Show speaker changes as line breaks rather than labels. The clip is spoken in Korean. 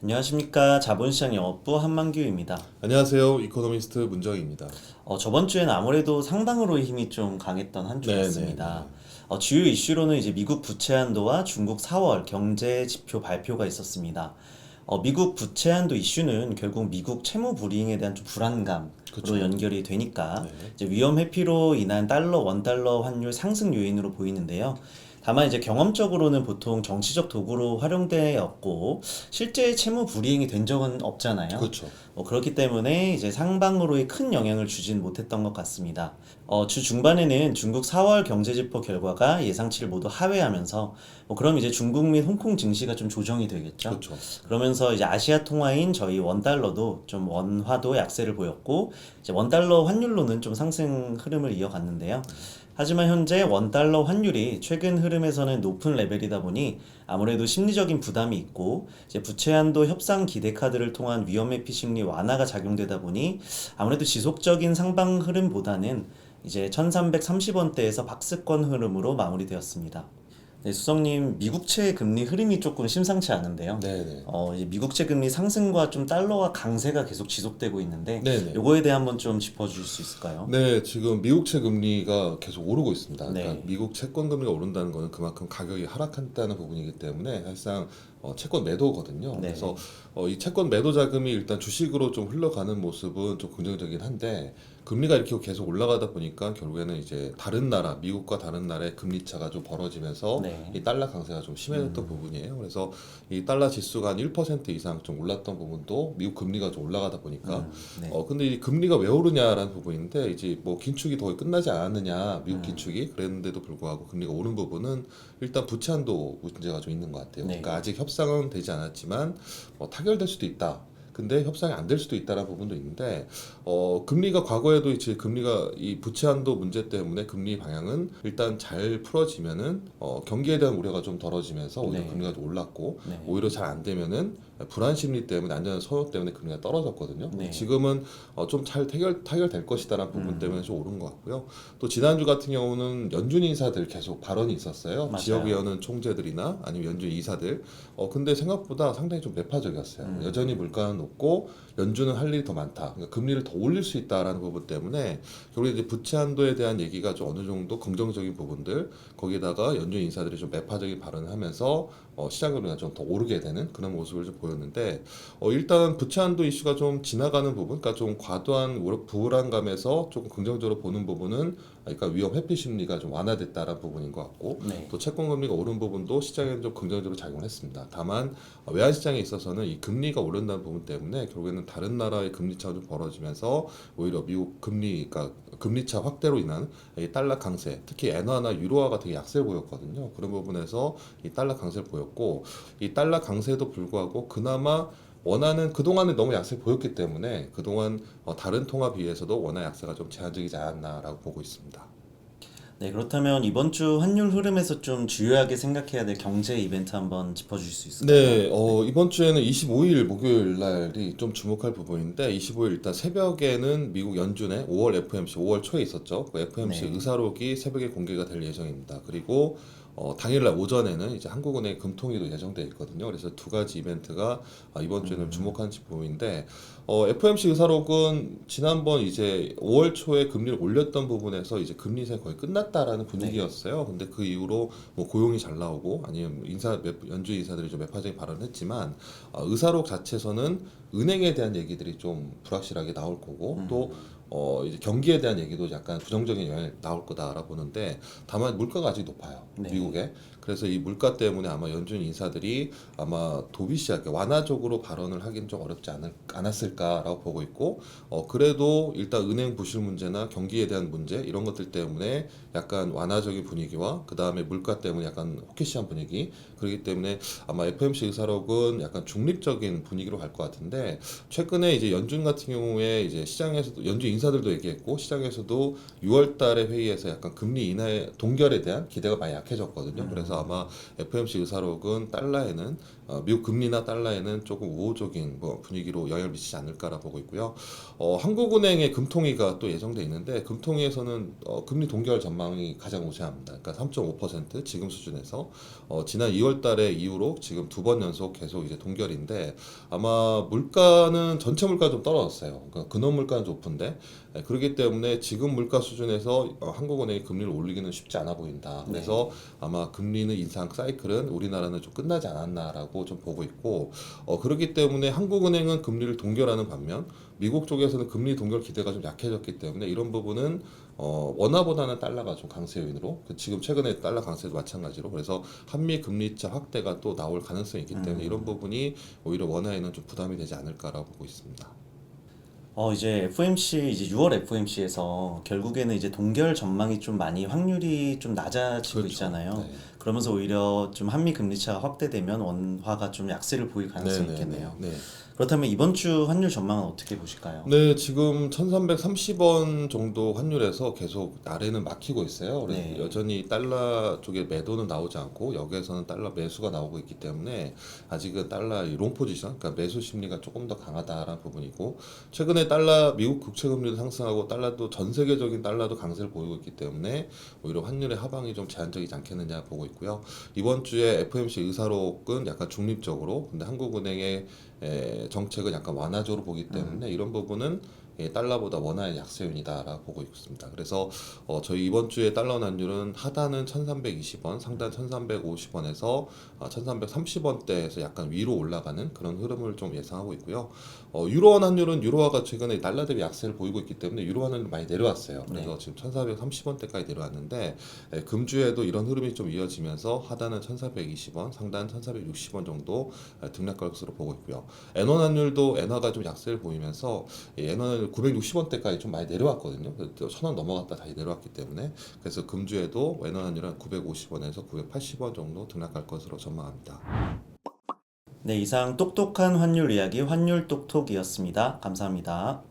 안녕하십니까. 자본시장 영업부 한만규입니다.
안녕하세요. 이코노미스트 문정입니다.
저번 주엔 아무래도 상방으로의 힘이 좀 강했던 한 주였습니다.
네네네.
주요 이슈로는 이제 미국 부채 한도와 중국 4월 경제 지표 발표가 있었습니다. 미국 부채 한도 이슈는 결국 미국 채무 불이행에 대한 좀 불안감으로
그쵸.
연결이 되니까
네.
이제 위험 회피로 인한 원달러 환율 상승 요인으로 보이는데요. 다만 이제 경험적으로는 보통 정치적 도구로 활용되었고 실제 채무 불이행이 된 적은 없잖아요.
그렇죠.
그렇기 때문에 이제 상방으로의 큰 영향을 주진 못했던 것 같습니다. 주 중반에는 중국 4월 경제지표 결과가 예상치를 모두 하회하면서 그럼 이제 중국 및 홍콩 증시가 좀 조정이 되겠죠.
그렇죠.
그러면서 이제 아시아 통화인 저희 원달러도 좀 원화도 약세를 보였고 이제 원달러 환율로는 좀 상승 흐름을 이어갔는데요. 하지만 현재 원달러 환율이 최근 흐름에서는 높은 레벨이다 보니 아무래도 심리적인 부담이 있고 이제 부채 한도 협상 기대 카드를 통한 위험 회피 심리 완화가 작용되다 보니 아무래도 지속적인 상방 흐름보다는 이제 1330원대에서 박스권 흐름으로 마무리되었습니다. 네, 수석님, 미국채 금리 흐름이 조금 심상치 않은데요.
네네.
이제 미국채 금리 상승과 좀 달러와 강세가 계속 지속되고 있는데,
네네.
요거에 대해 한번 좀 짚어주실 수 있을까요?
네, 지금 미국채 금리가 계속 오르고 있습니다. 그러니까
네,
미국 채권 금리가 오른다는 것은 그만큼 가격이 하락한다는 부분이기 때문에 사실상 채권 매도거든요. 그래서
네,
이 채권 매도 자금이 일단 주식으로 좀 흘러가는 모습은 좀 긍정적이긴 한데 금리가 이렇게 계속 올라가다 보니까 결국에는 이제 다른 나라, 미국과 다른 나라의 금리 차가 좀 벌어지면서
네,
이 달러 강세가 좀 심해졌던 부분이에요. 그래서 이 달러 지수가 한 1% 이상 좀 올랐던 부분도 미국 금리가 좀 올라가다 보니까
네,
근데 이 금리가 왜 오르냐라는 부분인데 이제 뭐 긴축이 더 끝나지 않았느냐 미국
음,
긴축이 그랬는데도 불구하고 금리가 오른 부분은 일단 부채 한도 문제가 좀 있는 것 같아요.
네,
그러니까 아직 협상은 되지 않았지만 타결될 수도 있다. 근데 협상이 안 될 수도 있다라는 부분도 있는데 금리가 과거에도 이제 금리가 이 부채 한도 문제 때문에 금리 방향은 일단 잘 풀어지면은 경기에 대한 우려가 좀 덜어지면서 오히려
네,
금리가 좀 올랐고
네,
오히려 잘 안 되면은 불안 심리 때문에 안전한 소요 때문에 금리가 떨어졌거든요.
네,
지금은 좀 잘 타결될 것이다라는 부분 때문에 좀 오른 것 같고요. 또 지난주 같은 경우는 연준 인사들 계속 발언이 있었어요.
맞아요.
지역위원회 총재들이나 아니면 연준 이사들. 근데 생각보다 상당히 좀 매파적이었어요. 여전히 물가는 높고 연준은 할 일이 더 많다. 그러니까 금리를 더 올릴 수 있다라는 부분 때문에 결국 이제 부채 한도에 대한 얘기가 좀 어느 정도 긍정적인 부분들 거기에다가 연준 인사들이 좀 매파적인 발언을 하면서 시장 금리가 좀 더 오르게 되는 그런 모습을 좀 보였는데 일단 부채 한도 이슈가 좀 지나가는 부분, 그러니까 좀 과도한 불안감에서 조금 긍정적으로 보는 부분은 그러니까 위험 회피 심리가 좀 완화됐다라는 부분인 것 같고
네,
또 채권 금리가 오른 부분도 시장에 좀 긍정적으로 작용을 했습니다. 다만 외환 시장에 있어서는 이 금리가 오른다는 부분 때문에 결국에는 다른 나라의 금리 차가 좀 벌어지면서 오히려 미국 금리, 그러니까 금리 차 확대로 인한 이 달러 강세, 특히 엔화나 유로화가 되게 약세를 보였거든요. 그런 부분에서 이 달러 강세를 보였고 이 달러 강세에도 불구하고 그나마 원화는 그동안에 너무 약세를 보였기 때문에 그동안 다른 통화 비해서도 원화 약세가 좀 제한적이지 않았나라고 보고 있습니다.
네, 그렇다면 이번 주 환율 흐름에서 좀 주요하게 생각해야 될 경제 이벤트 한번 짚어주실 수 있을까요?
네, 이번 주에는 25일 목요일 날이 좀 주목할 부분인데 25일 일단 새벽에는 미국 연준의 5월 FOMC, 5월 초에 있었죠. 그 FOMC
네,
의사록이 새벽에 공개가 될 예정입니다. 그리고 당일날 오전에는 이제 한국은행 금통위도 예정돼 있거든요. 그래서 두 가지 이벤트가 이번 주에는 주목하는 부분인데 FOMC 의사록은 지난번 이제 5월 초에 금리를 올렸던 부분에서 이제 금리 인상이 거의 끝났다라는
네,
분위기였어요. 근데 그 이후로 뭐 고용이 잘 나오고 아니면 연준 인사들이 좀 매파적인 발언을 했지만 의사록 자체에서는 은행에 대한 얘기들이 좀 불확실하게 나올 거고 또 이제 경기에 대한 얘기도 약간 부정적인 영향이 나올 거다라고 보는데 다만 물가가 아직 높아요.
네,
미국에. 그래서 이 물가 때문에 아마 연준 인사들이 아마 도비시하게 완화적으로 발언을 하긴 좀 어렵지 않았을까라고 보고 있고 그래도 일단 은행 부실 문제나 경기에 대한 문제 이런 것들 때문에 약간 완화적인 분위기와 그 다음에 물가 때문에 약간 호키시한 분위기 그렇기 때문에 아마 FOMC 의사록은 약간 중립적인 분위기로 갈 것 같은데 최근에 이제 연준 같은 경우에 이제 시장에서도 연준 인사들도 얘기했고 시장에서도 6월 달에 회의에서 약간 금리 인하의 동결에 대한 기대가 많이 약해졌거든요. 그래서 아마 FOMC 의사록은 달러에는 미국 금리나 달러에는 조금 우호적인 뭐 분위기로 영향을 미치지 않을까라 보고 있고요. 한국은행의 금통위가 또 예정돼 있는데 금통위에서는 금리 동결 전망이 가장 우세합니다. 그러니까 3.5% 지금 수준에서 지난 2월 달에 이후로 지금 두 번 연속 계속 이제 동결인데 아마 물가는 전체 물가 좀 떨어졌어요. 그러니까 근원 물가는 높은데 그렇기 때문에 지금 물가 수준에서 한국은행이 금리를 올리기는 쉽지 않아 보인다. 그래서 아마 금리는 인상 사이클은 우리나라는 좀 끝나지 않았나라고 좀 보고 있고 그렇기 때문에 한국은행은 금리를 동결하는 반면 미국 쪽에서는 금리 동결 기대가 좀 약해졌기 때문에 이런 부분은 원화보다는 달러가 좀 강세 요인으로 지금 최근에 달러 강세도 마찬가지로 그래서 한미 금리차 확대가 또 나올 가능성이 있기 때문에 이런 부분이 오히려 원화에는 좀 부담이 되지 않을까라고 보고 있습니다.
이제 FOMC 이제 6월 FOMC에서 결국에는 이제 동결 전망이 좀 많이 확률이 좀 낮아지고
그렇죠.
있잖아요.
네.
그러면서 오히려 좀 한미 금리 차가 확대되면 원화가 좀 약세를 보일 가능성이 있겠네요.
네.
그렇다면 이번 주 환율 전망은 어떻게 보실까요?
네, 지금 1330원 정도 환율에서 계속 아래는 막히고 있어요. 그래서
네.
여전히 달러 쪽에 매도는 나오지 않고 여기에서는 달러 매수가 나오고 있기 때문에 아직은 달러 롱 포지션, 그러니까 매수 심리가 조금 더 강하다라는 부분이고 최근에 달러 미국 국채 금리도 상승하고 달러도 전 세계적인 달러도 강세를 보이고 있기 때문에 오히려 환율의 하방이 좀 제한적이지 않겠느냐 보고 있고요. 이번 주에 FOMC 의사록은 약간 중립적으로 근데 한국은행의 정책은 약간 완화적으로 보기 때문에 이런 부분은 달러보다 원화의 약세윤이다라고 보고 있습니다. 그래서 저희 이번 주에 달러 환율은 하단은 1320원, 상단 1350원에서 1330원대에서 약간 위로 올라가는 그런 흐름을 좀 예상하고 있고요. 유로원 환율은 유로화가 최근에 달러 대비 약세를 보이고 있기 때문에 유로화는 많이 내려왔어요. 그래서 지금 1430원대까지 내려왔는데 금주에도 이런 흐름이 좀 이어지면서 하단은 1420원, 상단 1460원 정도 등락할 것으로 보고 있고요. 엔원 환율도 엔화가 좀 약세를 보이면서 엔화는 960원대까지 좀 많이 내려왔거든요. 1000원 넘어갔다 다시 내려왔기 때문에 그래서 금주에도 엔화 환율은 950원에서 980원 정도 등락할 것으로 전망합니다.
네, 이상 똑똑한 환율 이야기 환율 똑똑이었습니다. 감사합니다.